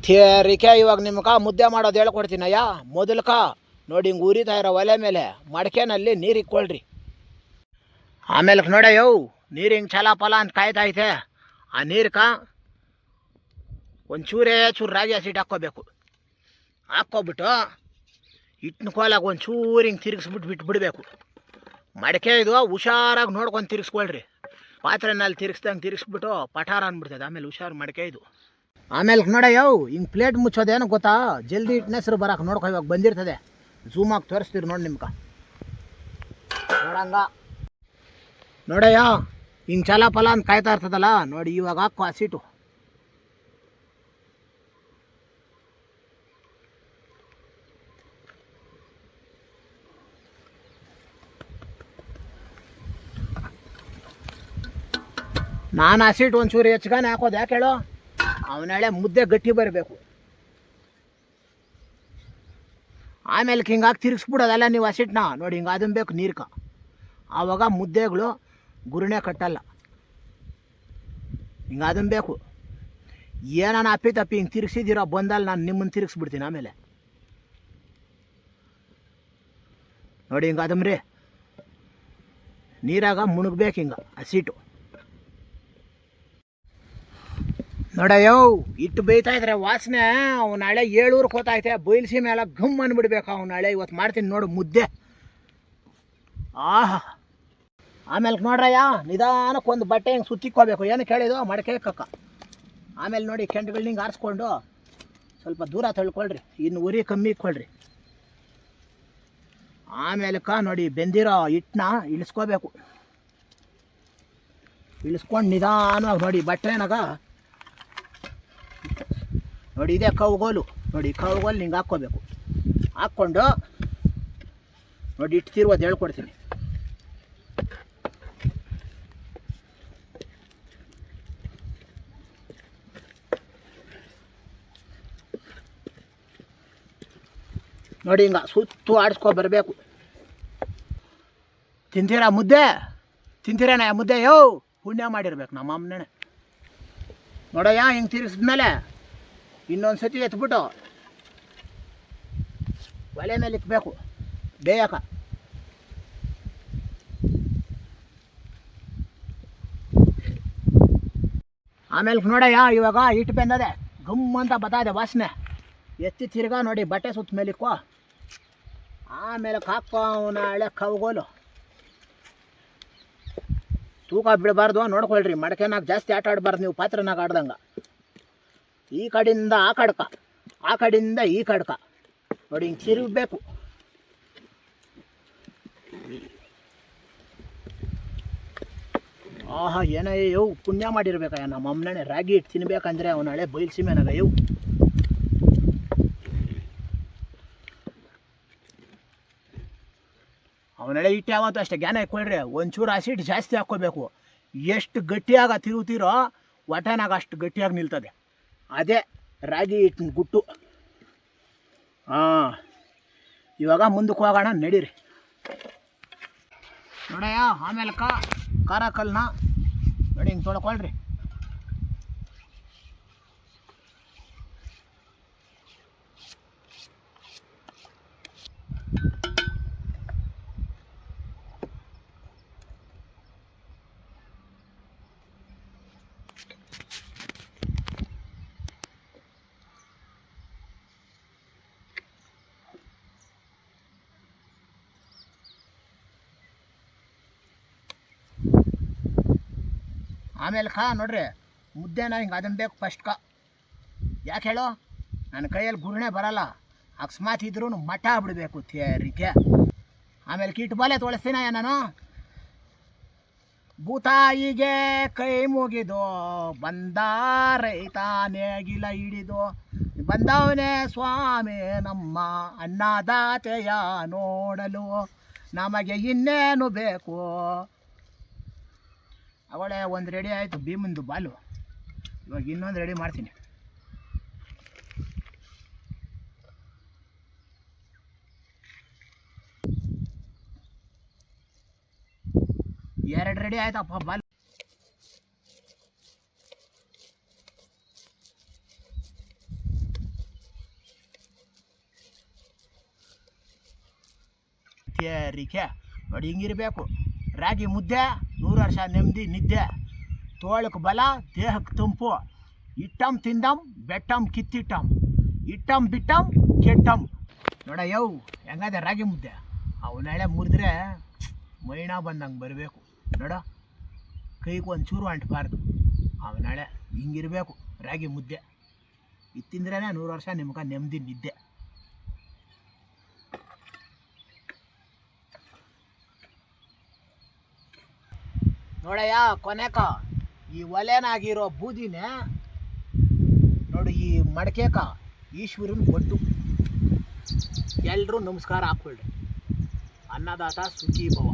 ಥೇರಿಕೆ ಇವಾಗ ನಿಮ್ಗೆ ಮುದ್ದೆ ಮಾಡೋದು ಹೇಳ್ಕೊಡ್ತೀನಯ್ಯ. ಮೊದಲ್ಕ ನೋಡಿ ಹಿಂಗೆ ಉರಿತಾ ಇರೋ ಒಲೆ ಮೇಲೆ ಮಡಕೆನಲ್ಲಿ ನೀರು ಇಕ್ಕೊಳ್ರಿ. ಆಮೇಲೆ ನೋಡಯ್ಯೋ ನೀರು ಹಿಂಗೆ ಛಲ ಫಲ ಅಂತ ಕಾಯ್ತೈತೆ. ಆ ನೀರ್ಕ ಒಂಚೂರೇ ಚೂರು ರಾಗಿ ಹಸಿಟ್ಟು ಹಾಕ್ಕೋಬೇಕು. ಹಾಕ್ಕೊಬಿಟ್ಟು ಹಿಟ್ಟಿನ ಕೋಲಾಗ ಒಂಚೂರು ಹಿಂಗೆ ತಿರುಗಿಸ್ಬಿಟ್ಟು ಬಿಟ್ಬಿಡ್ಬೇಕು. ಮಡಕೆ ಇದು ಹುಷಾರಾಗಿ ನೋಡ್ಕೊಂಡು ತಿರುಗಿಸ್ಕೊಳ್ರಿ. ಪಾತ್ರೆನಲ್ಲಿ ತಿರುಗಿಸ್ಬಿಟ್ಟು ಪಠಾರ ಅಂದ್ಬಿಡ್ತದೆ. ಆಮೇಲೆ ಹುಷಾರು ಮಡಕೆ ಇದು. ಆಮೇಲೆ ನೋಡಯ್ಯೋ ಹಿಂಗೆ ಪ್ಲೇಟ್ ಮುಚ್ಚೋದೇನು ಗೊತ್ತಾ, ಜಲ್ದಿ ಹಿಟ್ಟಿನ ಹೆಸರು ಬರೋಕೆ ನೋಡ್ಕೊ. ಇವಾಗ ಬಂದಿರ್ತದೆ, ಝೂಮಾಗಿ ತೋರಿಸ್ತೀರಿ ನೋಡಿ ನಿಮ್ಗೆ. ನೋಡಂಗ ನೋಡಯ್ಯ ಹಿಂಗೆ ಛಲ ಫಲ ಅಂತ ಕಾಯ್ತಾ ಇರ್ತದಲ್ಲ ನೋಡಿ. ಇವಾಗ ಹಾಕೋ ಹಸಿಟ್ಟು. ನಾನು ಹಸಿಟ್ಟು ಒಂಚೂರು ಹೆಚ್ಚಿಗಾನೆ ಹಾಕೋದು. ಯಾಕೆ ಹೇಳೋ, ಅವನೇಳೆ ಮುದ್ದೆ ಗಟ್ಟಿ ಬರಬೇಕು. ಆಮೇಲೆ ಹಿಂಗೆ ಹಾಕಿ ತಿರುಗಿಸ್ಬಿಡೋದಲ್ಲ ನೀವು ಹಸಿಟ್ಟನ್ನ ನೋಡಿ. ಹಿಂಗೆ ಅದನ್ಬೇಕು ನೀರ್ಕ, ಆವಾಗ ಮುದ್ದೆಗಳು ಗುರುಣೆ ಕಟ್ಟಲ್ಲ. ಹಿಂಗೆ ಅದನ್ಬೇಕು. ಏನಾನ ಅಪ್ಪಿ ತಪ್ಪಿ ಹಿಂಗೆ ತಿರುಗಿಸಿದಿರೋ ಬಂದಲ್ಲಿ ನಾನು ನಿಮ್ಮನ್ನು ತಿರುಗಿಸ್ಬಿಡ್ತೀನಿ. ಆಮೇಲೆ ನೋಡಿ ಹಿಂಗೆ ಅದಮ್ರಿ ನೀರಾಗ ಮುಣಗ್ಬೇಕು ಹಿಂಗೆ ಹಸಿಟ್ಟು. ನೋಡಯ್ಯೋ ಇಟ್ಟು ಬೇಯ್ತಾ ಇದ್ರೆ ವಾಸನೆ ಅವ್ನು ಹಳೆ 7 ಹೋತೈತೆ. ಬಯಲ್ಸಿ ಮೇಲೆ ಗಮ್ ಅಂದ್ಬಿಡ್ಬೇಕು ಅವ್ನು ಹಳೆ. ಇವತ್ತು ಮಾಡ್ತೀನಿ ನೋಡು ಮುದ್ದೆ. ಆಹಾ. ಆಮೇಲೆ ನೋಡ್ರಯ್ಯ ನಿಧಾನಕ್ಕೆ ಒಂದು ಬಟ್ಟೆ ಹಿಂಗೆ ಸುತ್ತಿಕ್ಕೋಬೇಕು. ಏನು ಕೇಳಿದು ಮಡಕೆ ಕಕ್ಕ. ಆಮೇಲೆ ನೋಡಿ ಕೆಂಟುಗಳು ಹಿಂಗೆ ಆರಿಸ್ಕೊಂಡು ಸ್ವಲ್ಪ ದೂರ ತಳ್ಕೊಳ್ರಿ. ಇನ್ನು ಉರಿ ಕಮ್ಮಿ ಇಕ್ಕೊಳ್ರಿ. ಆಮೇಲೆ ನೋಡಿ ಬೆಂದಿರೋ ಹಿಟ್ಟನ್ನ ಇಳಿಸ್ಕೋಬೇಕು. ಇಳಿಸ್ಕೊಂಡು ನಿಧಾನವಾಗಿ ನೋಡಿ ಬಟ್ಟೆನಾಗ ನೋಡಿ ಇದೇ ಕೌಗೋಲು ನೋಡಿ. ಕೌಗೋಲು ಹಿಂಗೆ ಹಾಕ್ಕೋಬೇಕು. ಹಾಕ್ಕೊಂಡು ನೋಡಿ ಇಟ್ಟು ತಿರುವುದು ಹೇಳ್ಕೊಡ್ತೀನಿ. ನೋಡಿ ಹಿಂಗೆ ಸುತ್ತು ಆಡಿಸ್ಕೊ ಬರಬೇಕು. ತಿಂತೀರಾ ಮುದ್ದೆ? ತಿಂತೀರೇನ ಮುದ್ದೆ? ಯೋ ಪುಣ್ಯ ಮಾಡಿರ್ಬೇಕು ನಮ್ಮ ಅಮ್ಮನೇ. ನೋಡಯ್ಯ ಹಿಂಗೆ ತಿರುಗಿಸಿದ್ಮೇಲೆ ಇನ್ನೊಂದು ಸತಿ ಎತ್ಬಿಟ್ಟು ಒಲೆ ಮೇಲೆ ಇಕ್ಬೇಕು ಬೇಯಕ. ಆಮೇಲೆ ನೋಡಯ್ಯ ಇವಾಗ ಹಿಟ್ಟು ಬೆಂದದೆ ಗಮ್ ಅಂತ ಬತ್ತಾದೆ ವಾಸನೆ. ಎತ್ತಿ ತಿರ್ಗಾ ನೋಡಿ ಬಟ್ಟೆ ಸುತ್ತ ಮೇಲೆ ಇಕ್ಕೋ. ಆಮೇಲೆ ಹಾಕೋ ಅವನ ಹಳೆ ಕೌಗೋಲು. ತೂಕ ಬಿಡಬಾರ್ದು ನೋಡ್ಕೊಳ್ರಿ. ಮಡಕೆನಾಗ ಜಾಸ್ತಿ ಆಟ ಆಡಬಾರ್ದು ನೀವು, ಪಾತ್ರೆನಾಗ ಆಡ್ದಂಗೆ. ಈ ಕಡೆಯಿಂದ ಆ ಕಡ್ಕ, ಆ ಕಡೆಯಿಂದ ಈ ಕಡ್ಕ ನೋಡಿ ಹಿಂಗೆ ತಿರುಗಬೇಕು. ಆಹಾ ಏನಯ್ಯೋ ಪುಣ್ಯ ಮಾಡಿರ್ಬೇಕಯ್ಯ ನಮ್ಮ ಅಮ್ಮನೇ. ರಾಗಿ ಹಿಟ್ಟು ತಿನ್ಬೇಕಂದ್ರೆ ಅವನ ಹಳೆ ಬಯಲ್ಸೀಮೆನಾಗ ಯವು. ಅವನಳೆ ಹಿಟ್ಟು ಯಾವತ್ತೂ ಅಷ್ಟೇ ಜ್ಞಾನ ಇಕ್ಕೊಳ್ರಿ. ಒಂಚೂರು ಹಸಿಟ್ಟು ಜಾಸ್ತಿ ಹಾಕ್ಕೋಬೇಕು. ಎಷ್ಟು ಗಟ್ಟಿಯಾಗ ತಿರುಗ್ತಿರೋ ಹೊಟ್ಟೆನಾಗ ಅಷ್ಟು ಗಟ್ಟಿಯಾಗಿ ನಿಲ್ತದೆ. ಅದೇ ರಾಗಿ ಹಿಟ್ಟಿನ ಗುಟ್ಟು. ಹಾಂ ಇವಾಗ ಮುಂದಕ್ಕೆ ಹೋಗೋಣ ನಡೀರಿ. ನೋಡಯ್ಯ ಆಮೇಲೆ ಖಾರ ಕಲ್ಲನ್ನ ನೋಡಿ ಹಿಂಗೆ ತೊಳ್ಕೊಳ್ರಿ. ಆಮೇಲೆ ನೋಡ್ರಿ ಮುದ್ದೆನ ಹಿಂಗೆ ಅದನ್ನು ಬೇಕು ಫಸ್ಟ್ ಯಾಕೆ ಹೇಳು, ನನ್ನ ಕೈಯಲ್ಲಿ ಗುರುಣೆ ಬರಲ್ಲ. ಅಕಸ್ಮಾತ್ ಇದ್ರೂ ಮಠ ಬಿಡಬೇಕು ತೇರಿಕೆ. ಆಮೇಲೆ ಕಿಟ್ಟು ಬಾಲೆ ತೊಳಸ್ತೀನ ನಾನು. ಭೂತಾಯಿಗೆ ಕೈ ಮುಗಿದು ಬಂದ ರೈತ ನೇಗಿಲ ಹಿಡಿದು ಬಂದವನೇ ಸ್ವಾಮಿ ನಮ್ಮ ಅನ್ನದಾತೆಯ ನೋಡಲು ನಮಗೆ ಇನ್ನೇನು ಬೇಕು. ಅವಳೆ ಒಂದು ರೆಡಿ ಆಯಿತು ಭೀಮಂದು ಬಾಲು. ಇವಾಗ ಇನ್ನೊಂದು ರೆಡಿ ಮಾಡ್ತೀನಿ. ಎರಡು ರೆಡಿ ಆಯ್ತಪ್ಪ ಬಾಲ್. ತೇರಿಕೆ ನೋಡಿ ಹಿಂಗಿರಬೇಕು. ರಾಗಿ ಮುದ್ದೆ 100 ವರ್ಷ ನೆಮ್ಮದಿ ನಿದ್ದೆ. ತೋಳಕ್ಕೆ ಬಲ ದೇಹಕ್ಕೆ ತಂಪು. ಇಟ್ಟಮ್ ತಿಂದಮ್ ಬೆಟ್ಟಮ್ ಕಿತ್ತಿಟ್ಟಮ್ ಇಟ್ಟಮ್ ಬಿಟ್ಟಮ್ ಕೆಟ್ಟಮ್. ನೋಡ ಯವ್ ಹೆಂಗದೆ ರಾಗಿ ಮುದ್ದೆ. ಅವನಾಳೆ ಮುರಿದ್ರೆ ಮೈಣ ಬಂದಂಗೆ ಬರಬೇಕು ನೋಡ. ಕೈಗೆ ಒಂಚೂರು ಅಂಟಬಾರ್ದು. ಅವನಾಳೆ ಹಿಂಗಿರಬೇಕು ರಾಗಿ ಮುದ್ದೆ. ಇದು ತಿಂದ್ರೇ 100 ವರ್ಷ ನಿಮ್ಗೆ ನೆಮ್ಮದಿ ನಿದ್ದೆ. ನೋಡಯ್ಯ ಕೊನೆಕ ಈ ಒಲೆನಾಗಿರೋ ಬೂದಿನೇ ನೋಡು ಈ ಮಡಕೆಕ ಈಶ್ವರನ ಕೊಟ್ಟು ಎಲ್ಲರೂ ನಮಸ್ಕಾರ ಹಾಕ್ಕೊಳ್ರಿ. ಅನ್ನದಾತ ಸುಖೀ ಭವ.